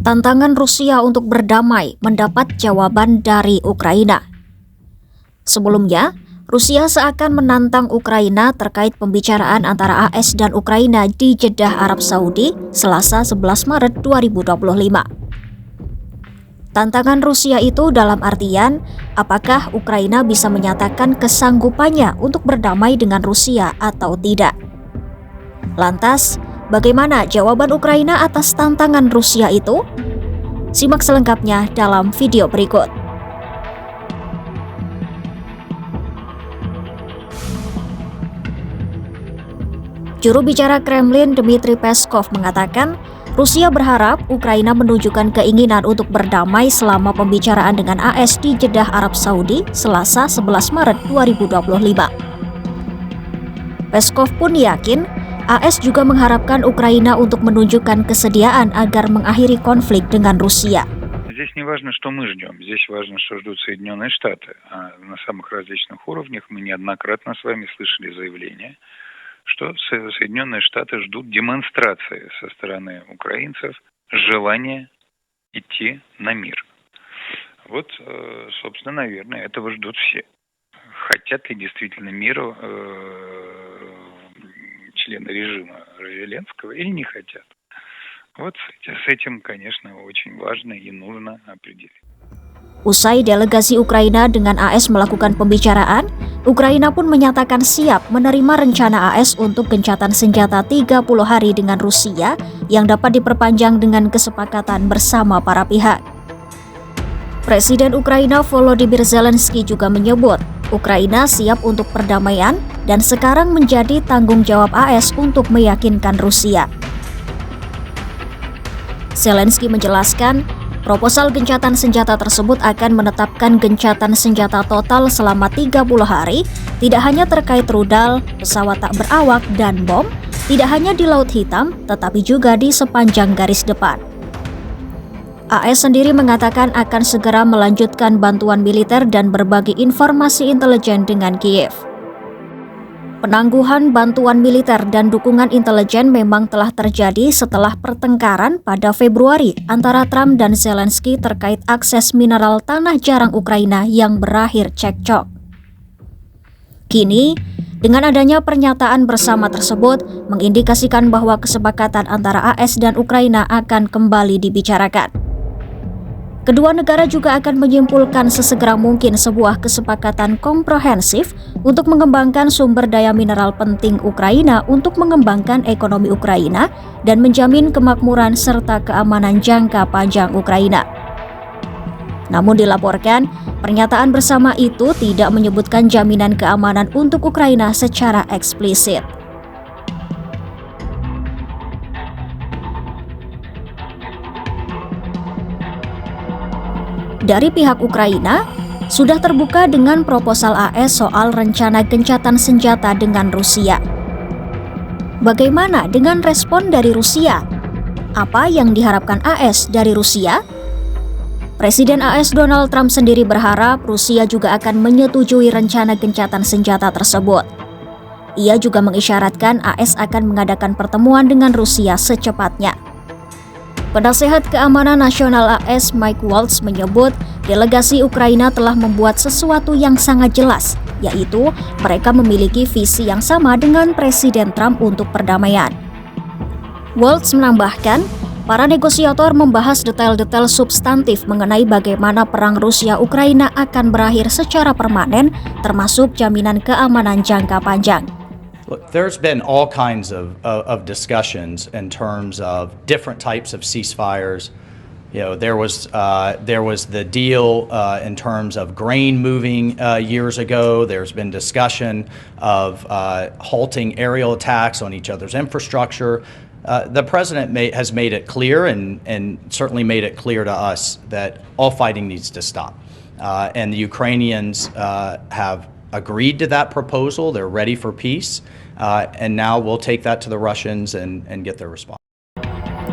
Tantangan Rusia untuk berdamai mendapat jawaban dari Ukraina. Sebelumnya, Rusia seakan menantang Ukraina terkait pembicaraan antara AS dan Ukraina di Jeddah, Arab Saudi, Selasa 11 Maret 2025. Tantangan Rusia itu dalam artian, apakah Ukraina bisa menyatakan kesanggupannya untuk berdamai dengan Rusia atau tidak. Lantas, bagaimana jawaban Ukraina atas tantangan Rusia itu? Simak selengkapnya dalam video berikut. Juru bicara Kremlin Dmitry Peskov mengatakan, Rusia berharap Ukraina menunjukkan keinginan untuk berdamai selama pembicaraan dengan AS di Jeddah, Arab Saudi, Selasa 11 Maret 2025. Peskov pun yakin AS juga mengharapkan Ukraina untuk menunjukkan kesediaan agar mengakhiri konflik dengan Rusia. Здесь не важно, что мы ждем, здесь важно, что ждут Соединенные Штаты. А на самых различных уровнях мы неоднократно с вами слышали заявления, что Соединенные Штаты ждут демонстрации со стороны украинцев желания идти на мир. Вот, собственно, наверное, этого ждут все. Хотят ли действительно мира члены режима Зеленского или не хотят? Вот с этим, конечно, очень важно и нужно определить. Usai delegasi Ukraina dengan AS melakukan pembicaraan, Ukraina pun menyatakan siap menerima rencana AS untuk gencatan senjata 30 hari dengan Rusia yang dapat diperpanjang dengan kesepakatan bersama para pihak. Presiden Ukraina Volodymyr Zelensky juga menyebut Ukraina siap untuk perdamaian dan sekarang menjadi tanggung jawab AS untuk meyakinkan Rusia. Zelensky menjelaskan, proposal gencatan senjata tersebut akan menetapkan gencatan senjata total selama 30 hari, tidak hanya terkait rudal, pesawat tak berawak, dan bom, tidak hanya di Laut Hitam, tetapi juga di sepanjang garis depan. AS sendiri mengatakan akan segera melanjutkan bantuan militer dan berbagi informasi intelijen dengan Kiev. Penangguhan bantuan militer dan dukungan intelijen memang telah terjadi setelah pertengkaran pada Februari antara Trump dan Zelensky terkait akses mineral tanah jarang Ukraina yang berakhir cekcok. Kini, dengan adanya pernyataan bersama tersebut, mengindikasikan bahwa kesepakatan antara AS dan Ukraina akan kembali dibicarakan. Kedua negara juga akan menyimpulkan sesegera mungkin sebuah kesepakatan komprehensif untuk mengembangkan sumber daya mineral penting Ukraina untuk mengembangkan ekonomi Ukraina dan menjamin kemakmuran serta keamanan jangka panjang Ukraina. Namun dilaporkan, pernyataan bersama itu tidak menyebutkan jaminan keamanan untuk Ukraina secara eksplisit. Dari pihak Ukraina, sudah terbuka dengan proposal AS soal rencana gencatan senjata dengan Rusia. Bagaimana dengan respon dari Rusia? Apa yang diharapkan AS dari Rusia? Presiden AS Donald Trump sendiri berharap Rusia juga akan menyetujui rencana gencatan senjata tersebut. Ia juga mengisyaratkan AS akan mengadakan pertemuan dengan Rusia secepatnya. Penasehat Keamanan Nasional AS Mike Waltz menyebut delegasi Ukraina telah membuat sesuatu yang sangat jelas, yaitu mereka memiliki visi yang sama dengan Presiden Trump untuk perdamaian. Waltz menambahkan, para negosiator membahas detail-detail substantif mengenai bagaimana perang Rusia-Ukraina akan berakhir secara permanen, termasuk jaminan keamanan jangka panjang. Look, there's been all kinds of discussions in terms of different types of ceasefires. You know, there was the deal in terms of grain moving years ago. There's been discussion of halting aerial attacks on each other's infrastructure. The president has made it clear and certainly made it clear to us that all fighting needs to stop. And the Ukrainians have agreed to that proposal. They're ready for peace. And now we'll take that to the Russians and get their response.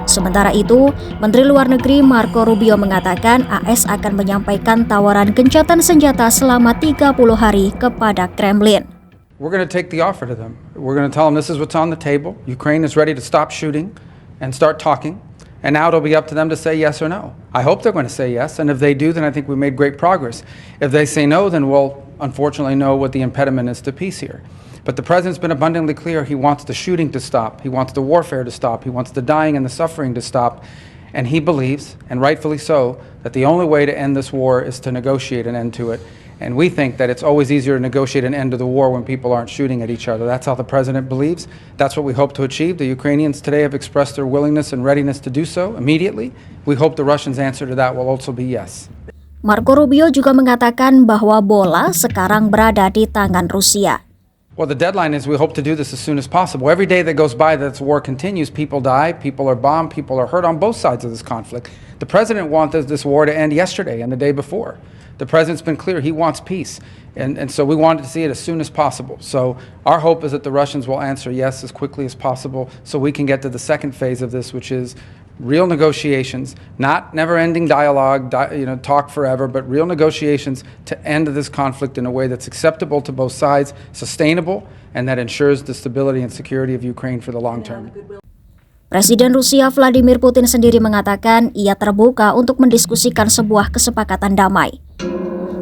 Sementara itu, Menteri Luar Negeri Marco Rubio mengatakan AS akan menyampaikan tawaran gencatan senjata selama 30 hari kepada Kremlin. We're going to take the offer to them. We're going to tell them this is what's on the table. Ukraine is ready to stop shooting and start talking. And now it'll be up to them to say yes or no. I hope they're going to say yes, and if they do, then I think we made great progress. If they say no, then we'll unfortunately know what the impediment is to peace here. But the president's been abundantly clear he wants the shooting to stop, he wants the warfare to stop, he wants the dying and the suffering to stop, and he believes, and rightfully so, that the only way to end this war is to negotiate an end to it. And we think that it's always easier to negotiate an end to the war when people aren't shooting at each other. That's how the president believes. That's what we hope to achieve. The Ukrainians today have expressed their willingness and readiness to do so immediately. We hope the Russians' answer to that will also be yes. Marco Rubio juga mengatakan bahwa bola sekarang berada di tangan Rusia. Well, the deadline is we hope to do this as soon as possible. Every day that goes by that this war continues, people die, people are bombed, people are hurt on both sides of this conflict. The president wanted this war to end yesterday and the day before. The president's been clear, he wants peace. And so we wanted to see it as soon as possible. So our hope is that the Russians will answer yes as quickly as possible so we can get to the second phase of this, which is real negotiations, not never-ending dialogue, talk forever, but real negotiations to end this conflict in a way that's acceptable to both sides, sustainable, and that ensures the stability and security of Ukraine for the long term. Presiden Rusia Vladimir Putin sendiri mengatakan ia terbuka untuk mendiskusikan sebuah kesepakatan damai.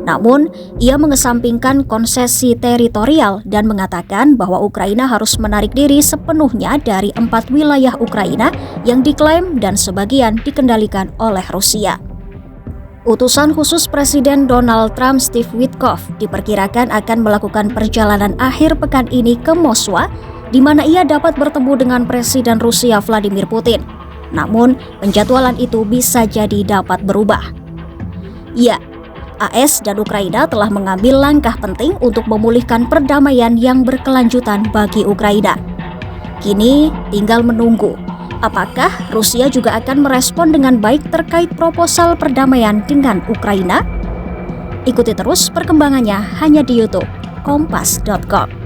Namun, ia mengesampingkan konsesi teritorial dan mengatakan bahwa Ukraina harus menarik diri sepenuhnya dari 4 wilayah Ukraina yang diklaim dan sebagian dikendalikan oleh Rusia. Utusan khusus Presiden Donald Trump Steve Witkoff diperkirakan akan melakukan perjalanan akhir pekan ini ke Moskwa, di mana ia dapat bertemu dengan Presiden Rusia Vladimir Putin. Namun, penjadwalan itu bisa jadi dapat berubah. Ya, AS dan Ukraina telah mengambil langkah penting untuk memulihkan perdamaian yang berkelanjutan bagi Ukraina. Kini tinggal menunggu, apakah Rusia juga akan merespon dengan baik terkait proposal perdamaian dengan Ukraina? Ikuti terus perkembangannya hanya di YouTube Kompas.com.